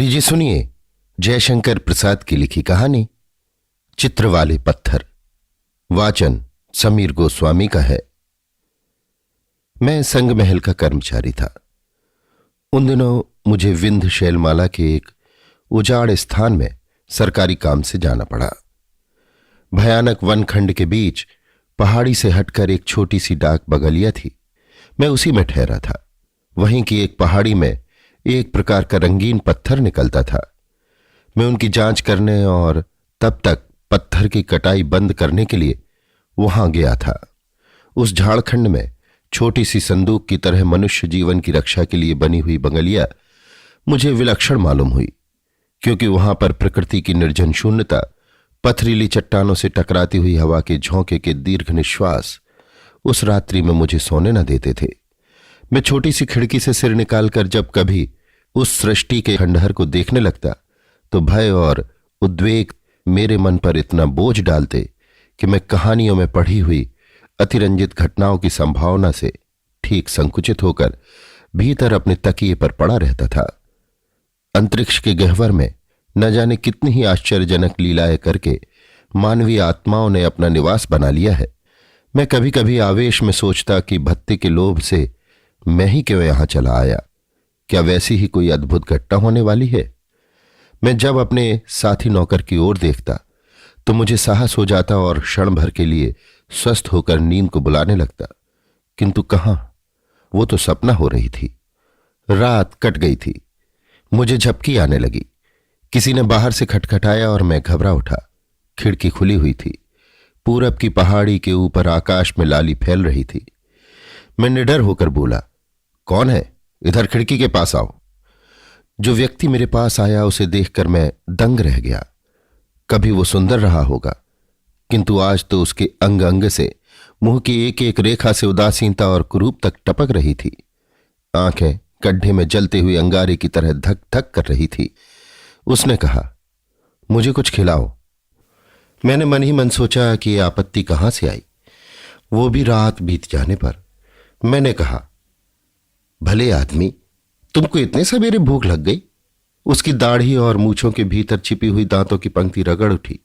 लीजिए सुनिए जयशंकर प्रसाद की लिखी कहानी चित्र वाले पत्थर। वाचन समीर गोस्वामी का है। मैं संग महल का कर्मचारी था। उन दिनों मुझे विंध्य शैलमाला के एक उजाड़ स्थान में सरकारी काम से जाना पड़ा। भयानक वनखंड के बीच पहाड़ी से हटकर एक छोटी सी डाक बगलिया थी। मैं उसी में ठहरा था। वहीं की एक पहाड़ी में एक प्रकार का रंगीन पत्थर निकलता था। मैं उनकी जांच करने और तब तक पत्थर की कटाई बंद करने के लिए वहां गया था। उस झाड़खंड में छोटी सी संदूक की तरह मनुष्य जीवन की रक्षा के लिए बनी हुई बंगलिया मुझे विलक्षण मालूम हुई, क्योंकि वहां पर प्रकृति की निर्जन शून्यता, पथरीली चट्टानों से टकराती हुई हवा के झोंके के दीर्घ निश्वास उस रात्रि में मुझे सोने न देते थे। मैं छोटी सी खिड़की से सिर निकालकर जब कभी उस सृष्टि के खंडहर को देखने लगता तो भय और उद्वेग मेरे मन पर इतना बोझ डालते कि मैं कहानियों में पढ़ी हुई अतिरंजित घटनाओं की संभावना से ठीक संकुचित होकर भीतर अपने तकिए पर पड़ा रहता था। अंतरिक्ष के गह्वर में न जाने कितनी ही आश्चर्यजनक लीलाएं करके मानवीय आत्माओं ने अपना निवास बना लिया है। मैं कभी कभी आवेश में सोचता कि भत्ते के लोभ से मैं ही क्यों यहां चला आया। क्या वैसी ही कोई अद्भुत घटना होने वाली है? मैं जब अपने साथी नौकर की ओर देखता तो मुझे साहस हो जाता और क्षण भर के लिए स्वस्थ होकर नींद को बुलाने लगता, किंतु कहां, वो तो सपना हो रही थी। रात कट गई थी। मुझे झपकी आने लगी। किसी ने बाहर से खटखटाया और मैं घबरा उठा। खिड़की खुली हुई थी। पूरब की पहाड़ी के ऊपर आकाश में लाली फैल रही थी। मैं निडर होकर बोला, कौन है? इधर खिड़की के पास आओ। जो व्यक्ति मेरे पास आया उसे देखकर मैं दंग रह गया। कभी वो सुंदर रहा होगा, किंतु आज तो उसके अंग अंग से मुंह की एक एक रेखा से उदासीनता और कुरूप तक टपक रही थी। आंखें गड्ढे में जलते हुए अंगारे की तरह धक धक कर रही थी। उसने कहा, मुझे कुछ खिलाओ। मैंने मन ही मन सोचा कि यह आपत्ति कहां से आई, वो भी रात बीत जाने पर। मैंने कहा, भले आदमी, तुमको इतने सवेरे भूख लग गई? उसकी दाढ़ी और मूछों के भीतर छिपी हुई दांतों की पंक्ति रगड़ उठी।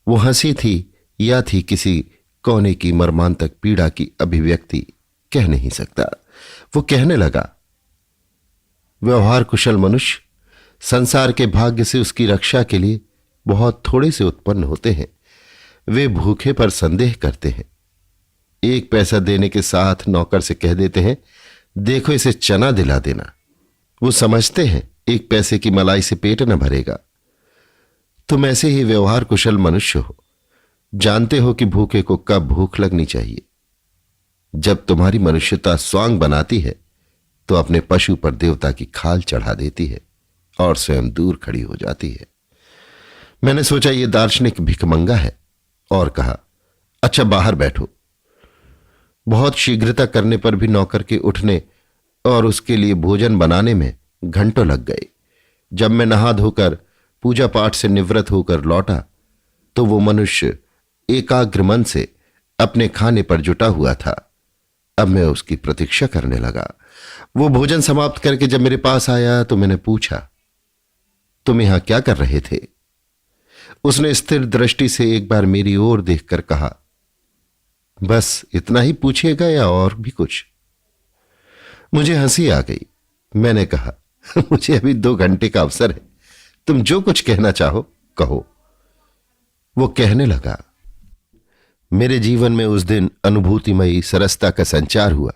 वो हंसी थी या थी किसी कोने की मर्मांतक पीड़ा की अभिव्यक्ति, कह नहीं सकता। वो कहने लगा, व्यवहार कुशल मनुष्य संसार के भाग्य से उसकी रक्षा के लिए बहुत थोड़े से उत्पन्न होते हैं। वे भूखे पर संदेह करते हैं। 1 पैसा देने के साथ नौकर से कह देते हैं, देखो इसे चना दिला देना। वो समझते हैं 1 पैसे की मलाई से पेट न भरेगा। तुम ऐसे ही व्यवहार कुशल मनुष्य हो, जानते हो कि भूखे को कब भूख लगनी चाहिए। जब तुम्हारी मनुष्यता स्वांग बनाती है तो अपने पशु पर देवता की खाल चढ़ा देती है और स्वयं दूर खड़ी हो जाती है। मैंने सोचा ये दार्शनिक भिखमंगा है और कहा, अच्छा बाहर बैठो। बहुत शीघ्रता करने पर भी नौकर के उठने और उसके लिए भोजन बनाने में घंटों लग गए। जब मैं नहा धोकर पूजा पाठ से निवृत्त होकर लौटा तो वो मनुष्य एकाग्र मन से अपने खाने पर जुटा हुआ था। अब मैं उसकी प्रतीक्षा करने लगा। वो भोजन समाप्त करके जब मेरे पास आया तो मैंने पूछा, तुम यहां क्या कर रहे थे? उसने स्थिर दृष्टि से एक बार मेरी ओर देखकर कहा, बस इतना ही पूछिएगा या और भी कुछ? मुझे हंसी आ गई। मैंने कहा, मुझे अभी 2 घंटे का अवसर है, तुम जो कुछ कहना चाहो कहो। वो कहने लगा, मेरे जीवन में उस दिन अनुभूतिमयी सरसता का संचार हुआ।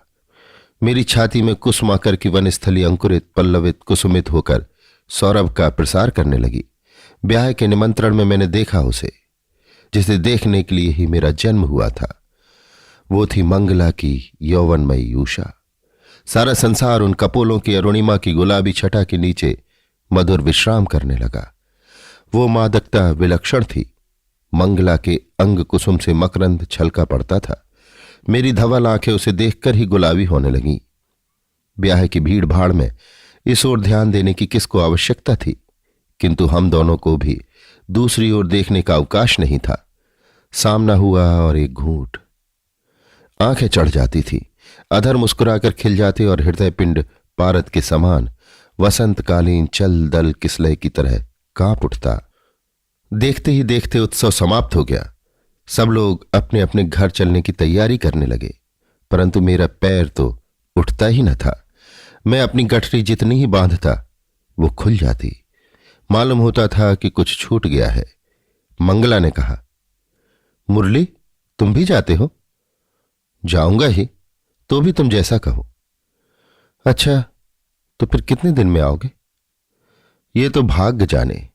मेरी छाती में कुसुमाकर की वनस्थली अंकुरित पल्लवित कुसुमित होकर सौरभ का प्रसार करने लगी। ब्याह के निमंत्रण में मैंने देखा उसे, जिसे देखने के लिए ही मेरा जन्म हुआ था। वो थी मंगला की यौवनमयी उषा। सारा संसार उन कपोलों की अरुणिमा की गुलाबी छटा के नीचे मधुर विश्राम करने लगा। वो मादकता विलक्षण थी। मंगला के अंग कुसुम से मकरंद छलका पड़ता था। मेरी धवल आंखें उसे देखकर ही गुलाबी होने लगीं। ब्याह की भीड़ भाड़ में इस ओर ध्यान देने की किसको आवश्यकता थी, किंतु हम दोनों को भी दूसरी ओर देखने का अवकाश नहीं था। सामना हुआ और एक घूंट। आंखें चढ़ जाती थी, अधर मुस्कुराकर खिल जाते और हृदय पिंड पारद के समान वसंतकालीन चल दल किसलय की तरह कांप उठता। देखते ही देखते उत्सव समाप्त हो गया। सब लोग अपने अपने घर चलने की तैयारी करने लगे, परंतु मेरा पैर तो उठता ही न था। मैं अपनी गठरी जितनी ही बांधता वो खुल जाती। मालूम होता था कि कुछ छूट गया है। मंगला ने कहा, मुरली तुम भी जाते हो? जाऊंगा ही, तो भी तुम जैसा कहो। अच्छा, तो फिर कितने दिन में आओगे? ये तो भाग्य जाने।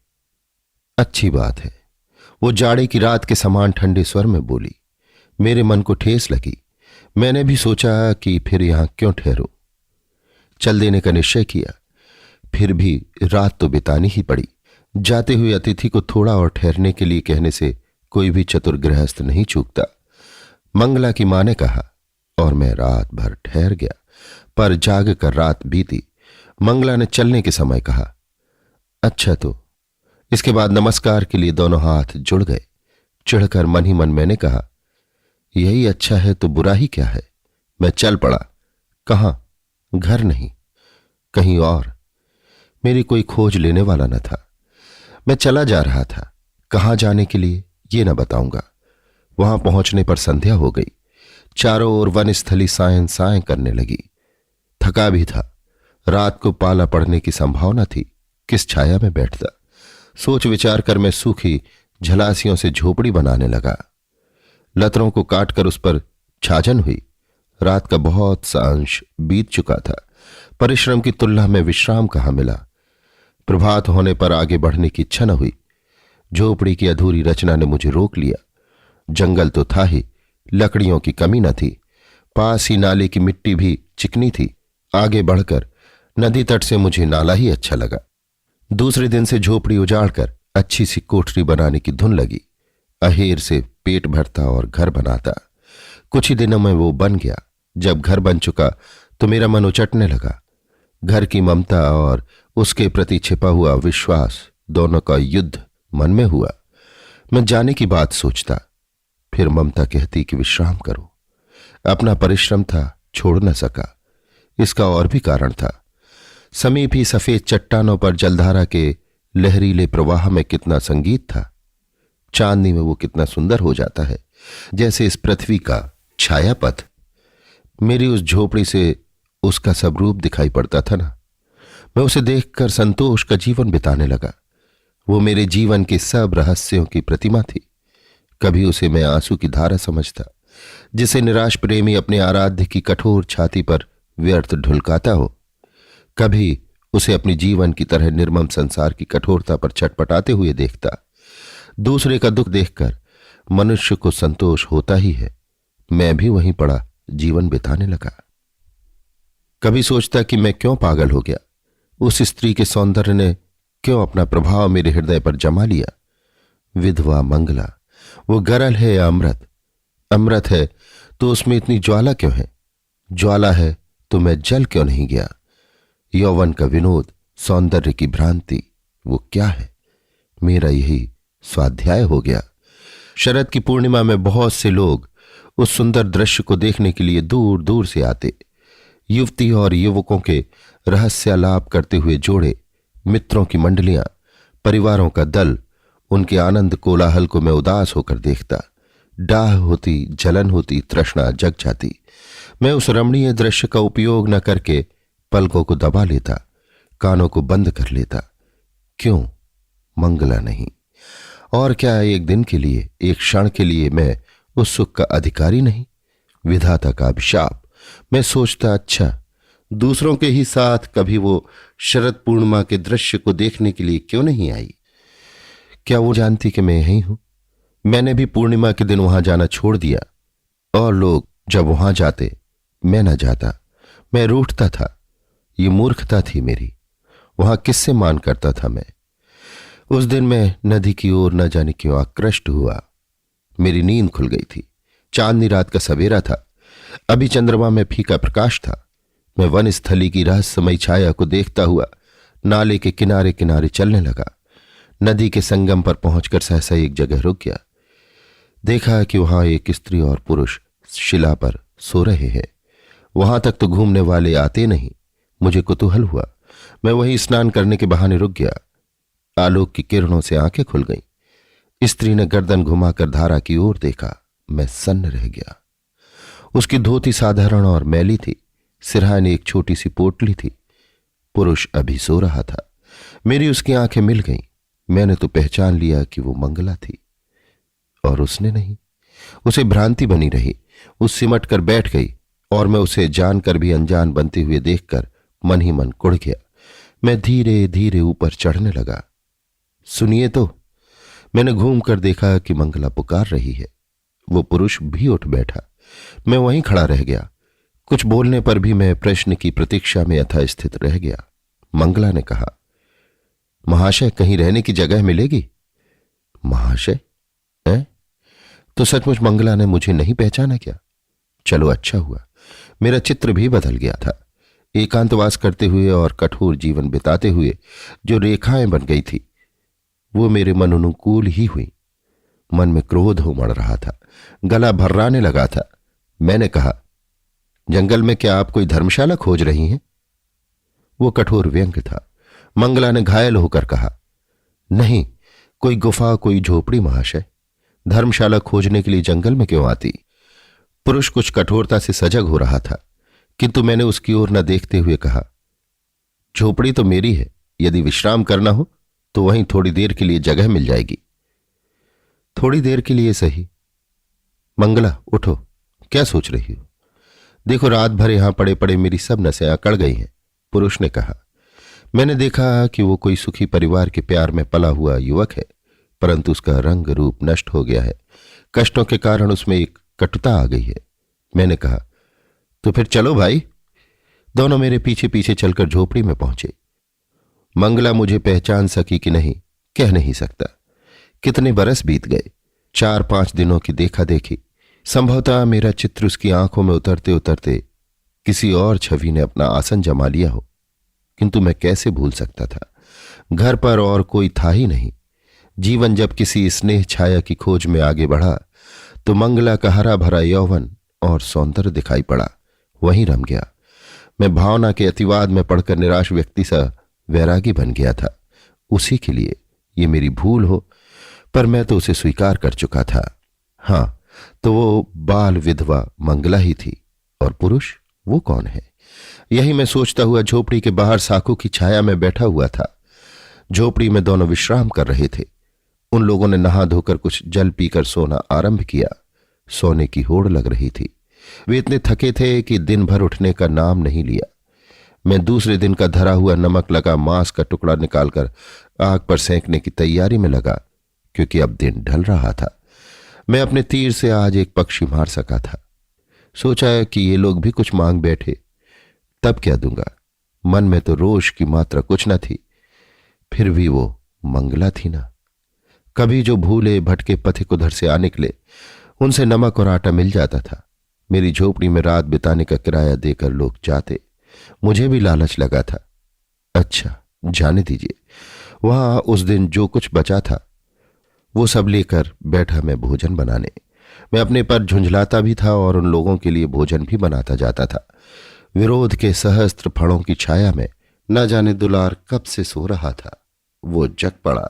अच्छी बात है, वो जाड़े की रात के समान ठंडे स्वर में बोली। मेरे मन को ठेस लगी। मैंने भी सोचा कि फिर यहां क्यों ठहरो। चल देने का निश्चय किया। फिर भी रात तो बितानी ही पड़ी। जाते हुए अतिथि को थोड़ा और ठहरने के लिए कहने से कोई भी चतुर गृहस्थ नहीं चूकता। मंगला की मां ने कहा और मैं रात भर ठहर गया, पर जाग कर रात बीती। मंगला ने चलने के समय कहा, अच्छा तो। इसके बाद नमस्कार के लिए दोनों हाथ जुड़ गए। चिढ़कर मन ही मन मैंने कहा, यही अच्छा है तो बुरा ही क्या है। मैं चल पड़ा। कहां? घर नहीं, कहीं और। मेरी कोई खोज लेने वाला न था। मैं चला जा रहा था। कहां जाने के लिए ये न बताऊंगा। वहां पहुंचने पर संध्या हो गई। चारों ओर वनस्थली सायं सायं करने लगी। थका भी था। रात को पाला पड़ने की संभावना थी। किस छाया में बैठता। सोच विचार कर मैं सूखी झलासियों से झोपड़ी बनाने लगा। लतरों को काटकर उस पर छाजन हुई। रात का बहुत सा अंश बीत चुका था। परिश्रम की तुलना में विश्राम कहाँ मिला। प्रभात होने पर आगे बढ़ने की इच्छा न हुई। झोपड़ी की अधूरी रचना ने मुझे रोक लिया। जंगल तो था ही, लकड़ियों की कमी न थी। पास ही नाले की मिट्टी भी चिकनी थी। आगे बढ़कर नदी तट से मुझे नाला ही अच्छा लगा। दूसरे दिन से झोपड़ी उजाड़कर अच्छी सी कोठरी बनाने की धुन लगी। अहेर से पेट भरता और घर बनाता। कुछ ही दिनों में वो बन गया। जब घर बन चुका तो मेरा मन उचटने लगा। घर की ममता और उसके प्रति छिपा हुआ विश्वास दोनों का युद्ध मन में हुआ। मैं जाने की बात सोचता, फिर ममता कहती कि विश्राम करो। अपना परिश्रम था, छोड़ न सका। इसका और भी कारण था। समीप ही सफेद चट्टानों पर जलधारा के लहरीले प्रवाह में कितना संगीत था। चांदनी में वो कितना सुंदर हो जाता है, जैसे इस पृथ्वी का छायापथ। मेरी उस झोपड़ी से उसका सब रूप दिखाई पड़ता था ना। मैं उसे देखकर संतोष का जीवन बिताने लगा। वो मेरे जीवन के सब रहस्यों की प्रतिमा थी। कभी उसे मैं आंसू की धारा समझता, जिसे निराश प्रेमी अपने आराध्य की कठोर छाती पर व्यर्थ ढुलकाता हो। कभी उसे अपनी जीवन की तरह निर्मम संसार की कठोरता पर छटपटाते हुए देखता। दूसरे का दुख देखकर मनुष्य को संतोष होता ही है। मैं भी वहीं पड़ा जीवन बिताने लगा। कभी सोचता कि मैं क्यों पागल हो गया। उस स्त्री के सौंदर्य ने क्यों अपना प्रभाव मेरे हृदय पर जमा लिया। विधवा मंगला, वो गरल है या अमृत? अमृत है तो उसमें इतनी ज्वाला क्यों है? ज्वाला है तो मैं जल क्यों नहीं गया? यौवन का विनोद, सौंदर्य की भ्रांति, वो क्या है? मेरा यही स्वाध्याय हो गया। शरद की पूर्णिमा में बहुत से लोग उस सुंदर दृश्य को देखने के लिए दूर दूर से आते। युवती और युवकों के रहस्यालाप करते हुए जोड़े, मित्रों की मंडलियां, परिवारों का दल, उनके आनंद कोलाहल को मैं उदास होकर देखता। डाह होती, जलन होती, तृष्णा जग जाती। मैं उस रमणीय दृश्य का उपयोग न करके पलकों को दबा लेता, कानों को बंद कर लेता। क्यों? मंगला नहीं। और क्या एक दिन के लिए, एक क्षण के लिए मैं उस सुख का अधिकारी नहीं? विधाता का अभिशाप। मैं सोचता, अच्छा दूसरों के ही साथ कभी वो शरद पूर्णिमा के दृश्य को देखने के लिए क्यों नहीं आई? क्या वो जानती कि मैं यहीं हूं? मैंने भी पूर्णिमा के दिन वहां जाना छोड़ दिया। और लोग जब वहां जाते मैं न जाता। मैं रूठता था। ये मूर्खता थी मेरी। वहां किससे मान करता था मैं? उस दिन मैं नदी की ओर न जाने क्यों आकृष्ट हुआ। मेरी नींद खुल गई थी। चांदनी रात का सवेरा था। अभी चंद्रमा में फीका प्रकाश था। मैं वन स्थली की रहस्यमयी छाया को देखता हुआ नाले के किनारे किनारे चलने लगा। नदी के संगम पर पहुंचकर सहसा एक जगह रुक गया। देखा कि वहां एक स्त्री और पुरुष शिला पर सो रहे हैं। वहां तक तो घूमने वाले आते नहीं। मुझे कुतूहल हुआ। मैं वहीं स्नान करने के बहाने रुक गया। आलोक की किरणों से आंखें खुल गईं। स्त्री ने गर्दन घुमाकर धारा की ओर देखा। मैं सन्न रह गया। उसकी धोती साधारण और मैली थी। सिरहाने एक छोटी सी पोटली थी। पुरुष अभी सो रहा था। मेरी उसकी आंखें मिल गईं। मैंने तो पहचान लिया कि वो मंगला थी, और उसने नहीं। उसे भ्रांति बनी रही। वो सिमट कर बैठ गई और मैं उसे जानकर भी अनजान बनते हुए देखकर मन ही मन कुढ़ गया। मैं धीरे धीरे ऊपर चढ़ने लगा। सुनिए तो। मैंने घूम कर देखा कि मंगला पुकार रही है। वो पुरुष भी उठ बैठा। मैं वहीं खड़ा रह गया। कुछ बोलने पर भी मैं प्रश्न की प्रतीक्षा में यथास्थित रह गया। मंगला ने कहा, महाशय, कहीं रहने की जगह मिलेगी? महाशय? हैं? तो सचमुच मंगला ने मुझे नहीं पहचाना क्या? चलो अच्छा हुआ। मेरा चित्र भी बदल गया था। एकांतवास करते हुए और कठोर जीवन बिताते हुए जो रेखाएं बन गई थी वो मेरे मन अनुकूल ही हुई। मन में क्रोध हो मड़ रहा था। गला भर्राने लगा था। मैंने कहा, जंगल में क्या आप कोई धर्मशाला खोज रही हैं? वो कठोर व्यंग्य था। मंगला ने घायल होकर कहा, नहीं, कोई गुफा, कोई झोपड़ी महाशय। धर्मशाला खोजने के लिए जंगल में क्यों आती? पुरुष कुछ कठोरता से सजग हो रहा था, किंतु मैंने उसकी ओर न देखते हुए कहा, झोपड़ी तो मेरी है। यदि विश्राम करना हो तो वहीं थोड़ी देर के लिए जगह मिल जाएगी। थोड़ी देर के लिए सही। मंगला, उठो। क्या सोच रही हो? देखो, रात भर यहां पड़े पड़े मेरी सब नसें अकड़ गई हैं। पुरुष ने कहा। मैंने देखा कि वो कोई सुखी परिवार के प्यार में पला हुआ युवक है, परंतु उसका रंग रूप नष्ट हो गया है। कष्टों के कारण उसमें एक कटुता आ गई है। मैंने कहा, तो फिर चलो भाई। दोनों मेरे पीछे पीछे चलकर झोपड़ी में पहुंचे। मंगला मुझे पहचान सकी कि नहीं, कह नहीं सकता। कितने बरस बीत गए। 4-5 दिनों की देखा देखी। संभवतः मेरा चित्र उसकी आंखों में उतरते उतरते किसी और छवि ने अपना आसन जमा लिया हो, किंतु मैं कैसे भूल सकता था। घर पर और कोई था ही नहीं। जीवन जब किसी स्नेह छाया की खोज में आगे बढ़ा तो मंगला का हरा भरा यौवन और सौंदर्य दिखाई पड़ा। वहीं रम गया। मैं भावना के अतिवाद में पड़कर निराश व्यक्ति सा वैरागी बन गया था। उसी के लिए ये मेरी भूल हो, पर मैं तो उसे स्वीकार कर चुका था। हां, तो वो बाल विधवा मंगला ही थी। और पुरुष, वो कौन है? यही मैं सोचता हुआ झोपड़ी के बाहर साखू की छाया में बैठा हुआ था। झोपड़ी में दोनों विश्राम कर रहे थे। उन लोगों ने नहा धोकर कुछ जल पीकर सोना आरंभ किया। सोने की होड़ लग रही थी। वे इतने थके थे कि दिन भर उठने का नाम नहीं लिया। मैं दूसरे दिन का धरा हुआ नमक लगा मांस का टुकड़ा निकालकर आग पर सेंकने की तैयारी में लगा, क्योंकि अब दिन ढल रहा था। मैं अपने तीर से आज एक पक्षी मार सका था। सोचा कि ये लोग भी कुछ मांग बैठे, तब क्या दूंगा। मन में तो रोष की मात्रा कुछ न थी। फिर भी वो मंगला थी ना। कभी जो भूले भटके पथिक उधर से आ निकले, उनसे नमक और आटा मिल जाता था। मेरी झोपड़ी में रात बिताने का किराया देकर लोग जाते। मुझे भी लालच लगा था। अच्छा, जाने दीजिए। वहां उस दिन जो कुछ बचा था वो सब लेकर बैठा मैं भोजन बनाने। मैं अपने पर झुंझलाता भी था और उन लोगों के लिए भोजन भी बनाता जाता था। विरोध के सहस्त्र फड़ों की छाया में न जाने दुलार कब से सो रहा था। वो जग पड़ा।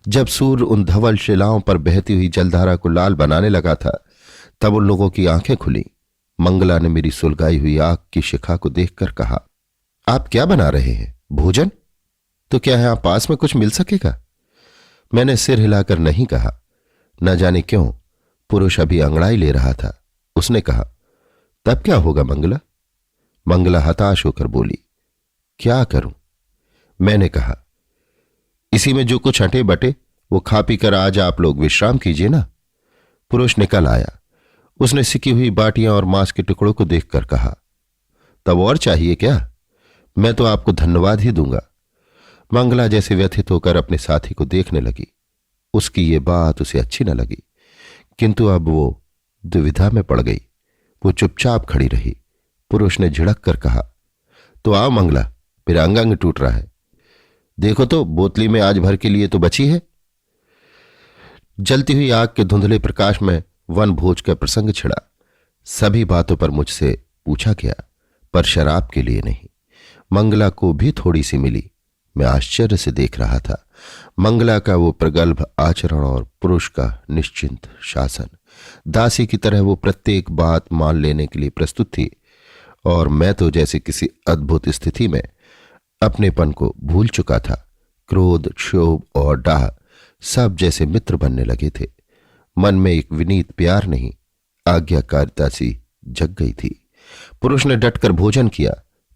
जब सूर्य उन धवल शिलाओं पर बहती हुई जलधारा को लाल बनाने लगा था, तब उन लोगों की आंखें खुली। मंगला ने मेरी सुलगाई हुई आग की शिखा को देखकर कहा, आप क्या बना रहे हैं? भोजन? तो क्या यहां पास में कुछ मिल सकेगा? मैंने सिर हिलाकर नहीं कहा। न जाने क्यों पुरुष अभी अंगड़ाई ले रहा था। उसने कहा, तब क्या होगा मंगला? मंगला हताश होकर बोली, क्या करूं? मैंने कहा, इसी में जो कुछ हटे बटे वो खा पी कर आज आप लोग विश्राम कीजिए ना। पुरुष निकल आया। उसने सिकी हुई बाटियां और मांस के टुकड़ों को देखकर कहा, तब और चाहिए क्या? मैं तो आपको धन्यवाद ही दूंगा। मंगला जैसे व्यथित होकर अपने साथी को देखने लगी। उसकी ये बात उसे अच्छी न लगी, किंतु अब वो दुविधा में पड़ गई। वो चुपचाप खड़ी रही। पुरुष ने झिड़क कर कहा, तो आओ मंगला, मेरा अंग अंग टूट रहा है। देखो तो बोतली में आज भर के लिए तो बची है। जलती हुई आग के धुंधले प्रकाश में वन भोज का प्रसंग छिड़ा। सभी बातों पर मुझसे पूछा गया, पर शराब के लिए नहीं। मंगला को भी थोड़ी सी मिली। मैं आश्चर्य से देख रहा था। मंगला का वो प्रगल्भ आचरण और पुरुष का निश्चिंत शासन, दासी की तरह वो प्रत्येक बात मान लेने के लिए प्रस्तुत थी, और मैं तो जैसे किसी अद्भुत स्थिति में अपनेपन को भूल चुका था। क्रोध, क्षोभ और डाह सब जैसे मित्र बनने लगे थे। मन में एक विनीत प्यार नहीं, आज्ञाकारिता सी जग गई थी। पुरुष ने डटकर भोजन किया,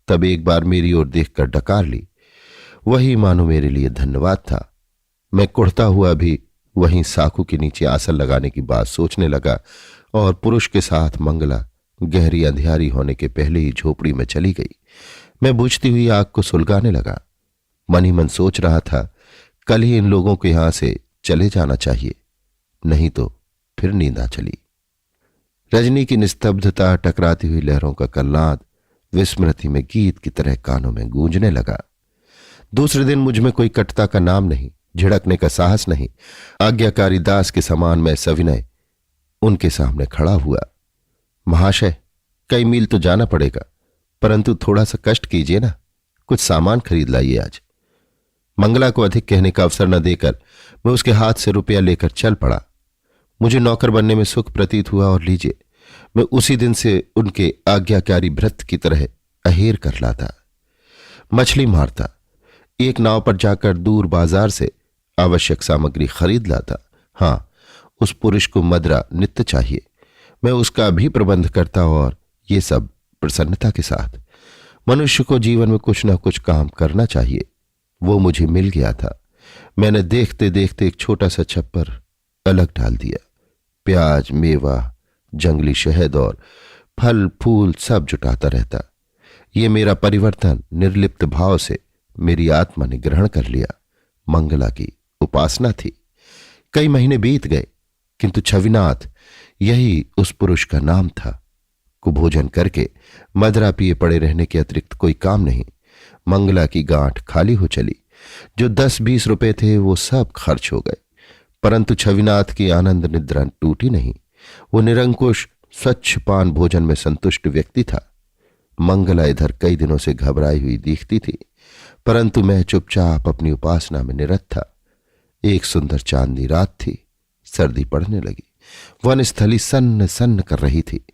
तब एक बार मेरी ओर देखकर डकार ली। वही मानो मेरे लिए धन्यवाद था। मैं कुढ़ता हुआ भी वहीं साखू के नीचे आसन लगाने की बात सोचने लगा, और पुरुष के साथ मंगला गहरी अंधियारी होने के पहले ही झोपड़ी में चली गई। मैं बुझती हुई आग को सुलगाने लगा। मन ही मन सोच रहा था, कल ही इन लोगों को यहां से चले जाना चाहिए, नहीं तो फिर नींद आ चली। रजनी की निस्तब्धता, टकराती हुई लहरों का कल्लाद विस्मृति में गीत की तरह कानों में गूंजने लगा। दूसरे दिन मुझ में कोई कटता का नाम नहीं, झिड़कने का साहस नहीं। आज्ञाकारी दास के समान मैं सविनय उनके सामने खड़ा हुआ। महाशय, कई मील तो जाना पड़ेगा, परंतु थोड़ा सा कष्ट कीजिए ना, कुछ सामान खरीद लाइए आज। मंगला को अधिक कहने का अवसर न देकर मैं उसके हाथ से रुपया लेकर चल पड़ा। मुझे नौकर बनने में सुख प्रतीत हुआ, और लीजिए, मैं उसी दिन से उनके आज्ञाकारी भृत्य की तरह अहेर कर लाता, मछली मारता, एक नाव पर जाकर दूर बाजार से आवश्यक सामग्री खरीद लाता। हां, उस पुरुष को मदरा नित्य चाहिए, मैं उसका भी प्रबंध करता, और ये सब प्रसन्नता के साथ। मनुष्य को जीवन में कुछ न कुछ काम करना चाहिए। वो मुझे मिल गया था। मैंने देखते देखते एक छोटा सा छप्पर अलग डाल दिया। प्याज, मेवा, जंगली शहद और फल फूल सब जुटाता रहता। ये मेरा परिवर्तन निर्लिप्त भाव से मेरी आत्मा ने ग्रहण कर लिया। मंगला की उपासना थी। कई महीने बीत गए, किंतु छविनाथ यही उस पुरुष का नाम था। कुभोजन करके मदरा पिए पड़े रहने के अतिरिक्त कोई काम नहीं। मंगला की गांठ खाली हो चली। जो 10-20 रुपए थे वो सब खर्च हो गए, परंतु छविनाथ की आनंद निद्रा टूटी नहीं। वो निरंकुश स्वच्छ पान भोजन में संतुष्ट व्यक्ति था। मंगला इधर कई दिनों से घबराई हुई दिखती थी, परंतु मैं चुपचाप अपनी उपासना में निरत था। एक सुंदर चांदनी रात थी। सर्दी पड़ने लगी। वनस्थली सन्न सन्न कर रही थी।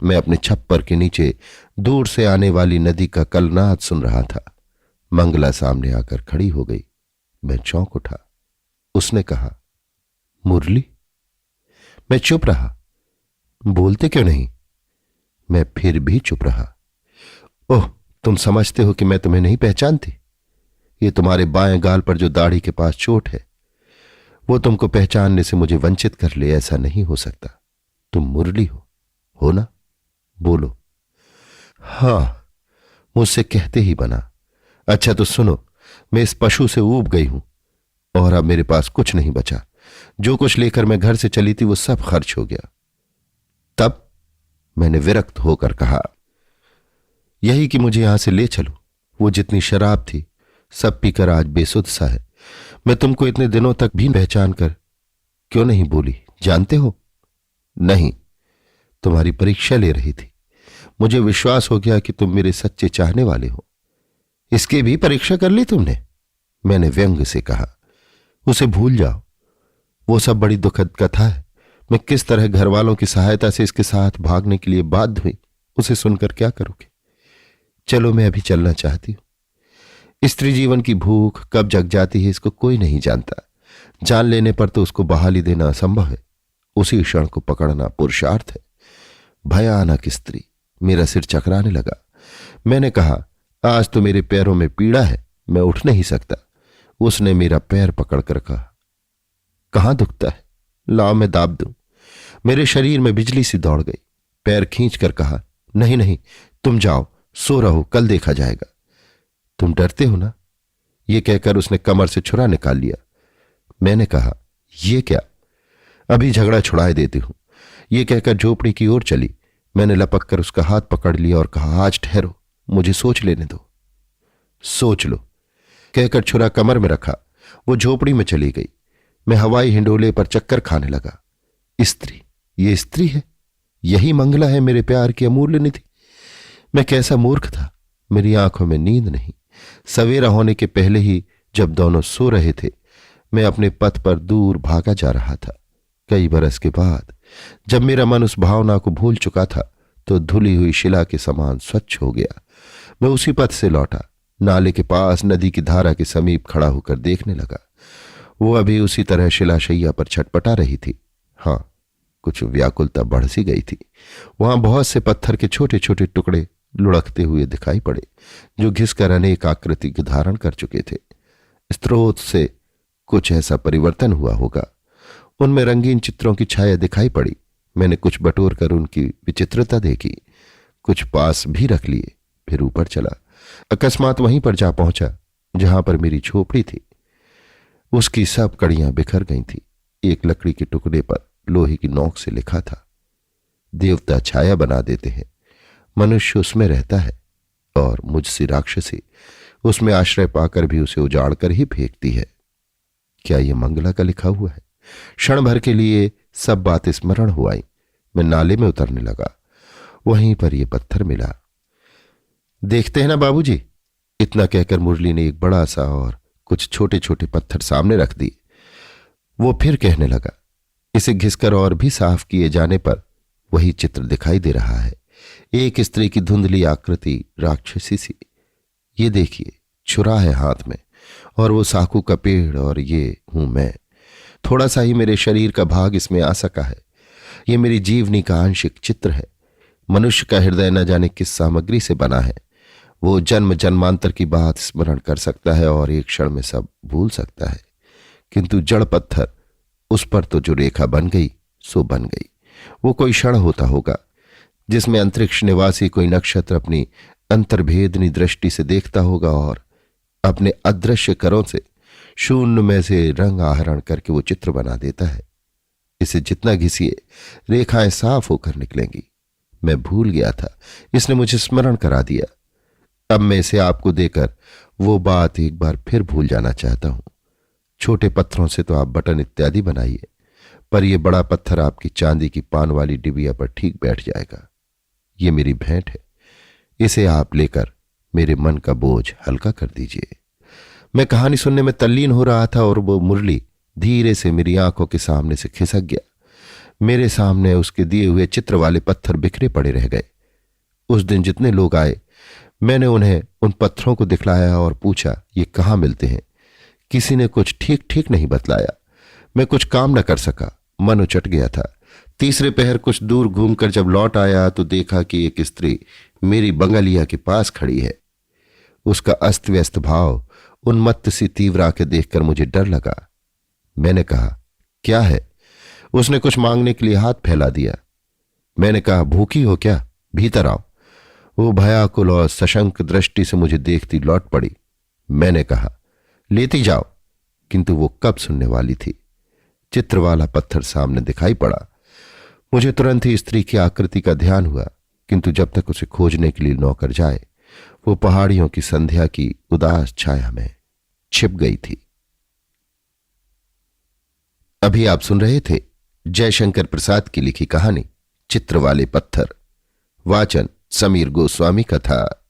मैं अपने छप्पर के नीचे दूर से आने वाली नदी का कलनाद सुन रहा था। मंगला सामने आकर खड़ी हो गई। मैं चौंक उठा। उसने कहा, मुरली। मैं चुप रहा। बोलते क्यों नहीं? मैं फिर भी चुप रहा। ओह, तुम समझते हो कि मैं तुम्हें नहीं पहचानती? ये तुम्हारे बाएं गाल पर जो दाढ़ी के पास चोट है, वो तुमको पहचानने से मुझे वंचित कर ले, ऐसा नहीं हो सकता। तुम मुरली हो ना? बोलो। हां, मुझसे कहते ही बना। अच्छा तो सुनो, मैं इस पशु से ऊब गई हूं, और अब मेरे पास कुछ नहीं बचा। जो कुछ लेकर मैं घर से चली थी वो सब खर्च हो गया। तब मैंने विरक्त होकर कहा, यही कि मुझे यहां से ले चलो। वो जितनी शराब थी सब पीकर आज बेसुध सा है। मैं तुमको इतने दिनों तक भी पहचान कर क्यों नहीं बोली, जानते हो? नहीं, तुम्हारी परीक्षा ले रही थी। मुझे विश्वास हो गया कि तुम मेरे सच्चे चाहने वाले हो। इसकी भी परीक्षा कर ली तुमने? मैंने व्यंग से कहा। उसे भूल जाओ, वो सब बड़ी दुखद कथा है। मैं किस तरह घर वालों की सहायता से इसके साथ भागने के लिए बाध्य हुई, उसे सुनकर क्या करोगे? चलो, मैं अभी चलना चाहती हूं। स्त्री जीवन की भूख कब जग जाती है इसको कोई नहीं जानता। जान लेने पर तो उसको बहाली देना असंभव है। उसी क्षण को पकड़ना पुरुषार्थ है। भयानक स्त्री। मेरा सिर चकराने लगा। मैंने कहा, आज तो मेरे पैरों में पीड़ा है, मैं उठ नहीं सकता। उसने मेरा पैर पकड़कर कहा, कहां दुखता है? लाओ मैं दाब दूं। मेरे शरीर में बिजली सी दौड़ गई। पैर खींचकर कहा, नहीं नहीं, तुम जाओ, सो रहो, कल देखा जाएगा। तुम डरते हो ना? यह कहकर उसने कमर से छुरा निकाल लिया। मैंने कहा, यह क्या? अभी झगड़ा छुड़ाए देती हूं। यह कहकर झोपड़ी की ओर चली। मैंने लपक कर उसका हाथ पकड़ लिया और कहा, आज ठहरो, मुझे सोच लेने दो। सोच लो, कहकर छुरा कमर में रखा। वो झोपड़ी में चली गई। मैं हवाई हिंडोले पर चक्कर खाने लगा। स्त्री, ये स्त्री है? यही मंगला है मेरे प्यार की अमूल्य निधि? मैं कैसा मूर्ख था। मेरी आंखों में नींद नहीं। सवेरा होने के पहले ही जब दोनों सो रहे थे, मैं अपने पथ पर दूर भागा जा रहा था। कई बरस के बाद जब मेरा मन उस भावना को भूल चुका था, तो धुली हुई शिला के समान स्वच्छ हो गया। मैं उसी पथ से लौटा, नाले के पास नदी की धारा के समीप खड़ा होकर देखने लगा। वो अभी उसी तरह शिलाशैया पर छटपटा रही थी। हाँ, कुछ व्याकुलता बढ़ सी गई थी। वहां बहुत से पत्थर के छोटे छोटे टुकड़े लुढ़कते हुए दिखाई पड़े, जो घिसकर अनेक आकृति के धारण कर चुके थे। स्रोत से कुछ ऐसा परिवर्तन हुआ होगा। उनमें रंगीन चित्रों की छाया दिखाई पड़ी। मैंने कुछ बटोर कर उनकी विचित्रता देखी, कुछ पास भी रख लिए, फिर ऊपर चला। अकस्मात वहीं पर जा पहुंचा जहां पर मेरी झोपड़ी थी। उसकी सब कड़ियां बिखर गई थी। एक लकड़ी के टुकड़े पर लोहे की नोक से लिखा था, देवता छाया बना देते हैं, मनुष्य उसमें रहता है, और मुझसे राक्षसी उसमें आश्रय पाकर भी उसे उजाड़ कर ही फेंकती है। क्या यह मंगला का लिखा हुआ है? क्षण भर के लिए सब बात स्मरण हो आई। मैं नाले में उतरने लगा। वहीं पर यह पत्थर मिला। देखते हैं ना बाबूजी, इतना कहकर मुरली ने एक बड़ा सा और कुछ छोटे छोटे पत्थर सामने रख दिए। वो फिर कहने लगा, इसे घिसकर और भी साफ किए जाने पर वही चित्र दिखाई दे रहा है। एक स्त्री की धुंधली आकृति, राक्षसी सी। ये देखिए, छुरा है हाथ में, और वो साकू का पेड़, और ये हूं मैं। थोड़ा सा ही मेरे शरीर का भाग इसमें आ सका है। ये मेरी जीवनी का आंशिक चित्र है। मनुष्य का हृदय न जाने किस सामग्री से बना है। वो जन्म जन्मांतर की बात स्मरण कर सकता है और एक क्षण में सब भूल सकता है, किंतु जड़ पत्थर, उस पर तो जो रेखा बन गई सो बन गई। वो कोई क्षण होता होगा जिसमें अंतरिक्ष निवासी कोई नक्षत्र अपनी अंतर्भेदनी दृष्टि से देखता होगा और अपने अदृश्य करों से शून्य में से रंग आहरण करके वो चित्र बना देता है। इसे जितना घिसिए रेखाएं साफ होकर निकलेंगी। मैं भूल गया था, इसने मुझे स्मरण करा दिया। अब मैं इसे आपको देकर वो बात एक बार फिर भूल जाना चाहता हूं। छोटे पत्थरों से तो आप बटन इत्यादि बनाइए, पर यह बड़ा पत्थर आपकी चांदी की पान वाली डिबिया पर ठीक बैठ जाएगा। ये मेरी भेंट है। इसे आप लेकर मेरे मन का बोझ हल्का कर दीजिए। मैं कहानी सुनने में तल्लीन हो रहा था और वो मुरली धीरे से मेरी आंखों के सामने से खिसक गया। मेरे सामने उसके दिए हुए चित्र वाले पत्थर बिखरे पड़े रह गए। उस दिन जितने लोग आए, मैंने उन्हें उन पत्थरों को दिखलाया और पूछा, ये कहाँ मिलते हैं? किसी ने कुछ ठीक ठीक नहीं बतलाया। मैं कुछ काम न कर सका, मन उचट गया था। तीसरे पहर कुछ दूर घूमकर जब लौट आया तो देखा कि एक स्त्री मेरी बंगलिया के पास खड़ी है। उसका अस्त व्यस्त भाव, उन्मत्त सी तीव्र आंखें देखकर मुझे डर लगा। मैंने कहा, क्या है? उसने कुछ मांगने के लिए हाथ फैला दिया। मैंने कहा, भूखी हो क्या? भीतर आओ। वो भयाकुल और सशंक दृष्टि से मुझे देखती लौट पड़ी। मैंने कहा, लेती जाओ, किंतु वो कब सुनने वाली थी। चित्र वाला पत्थर सामने दिखाई पड़ा। मुझे तुरंत ही स्त्री की आकृति का ध्यान हुआ, किंतु जब तक उसे खोजने के लिए नौकर जाए, वो पहाड़ियों की संध्या की उदास छाया में छिप गई थी। अभी आप सुन रहे थे जयशंकर प्रसाद की लिखी कहानी चित्र वाले पत्थर। वाचन समीर गोस्वामी का था।